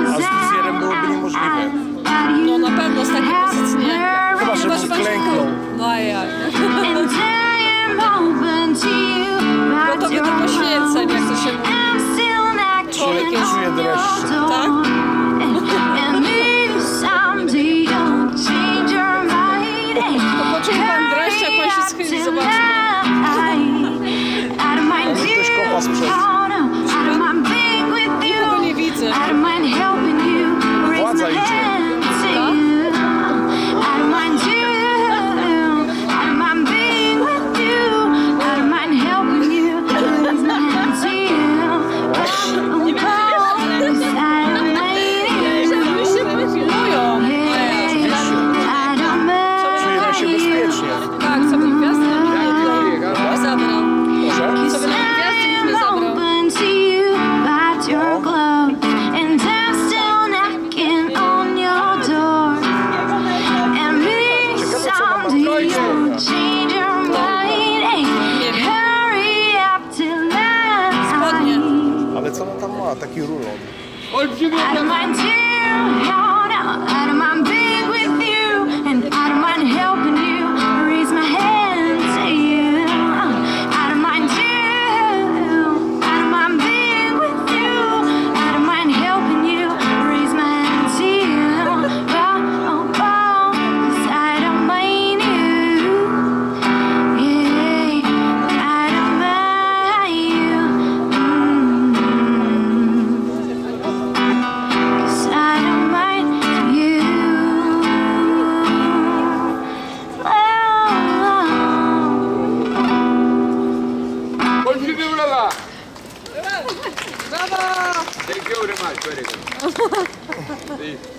A z zjerem byłoby niemożliwe. No na pewno z takiej pozycji nie. Chyba, że bym klęknął. No a jak? Gotowy do poświęceń, jak to się mówi. Człowiek czuje dreszcze. Tak? To poczuje pan dreszcz, jak pan się schyli, zobaczmy. Ktoś kopa sprzed. Nikogo nie widzę. Władza idzie. Czujemy się bezpiecznie. Tak, co by gwiazdy nie zabrał. Proszę? Co by nam gwiazdy nie zabrał. Spodnie. Ale co ona tam ma? Taki rulon. Olbrzymie. Brawo! Thank you very much, very good.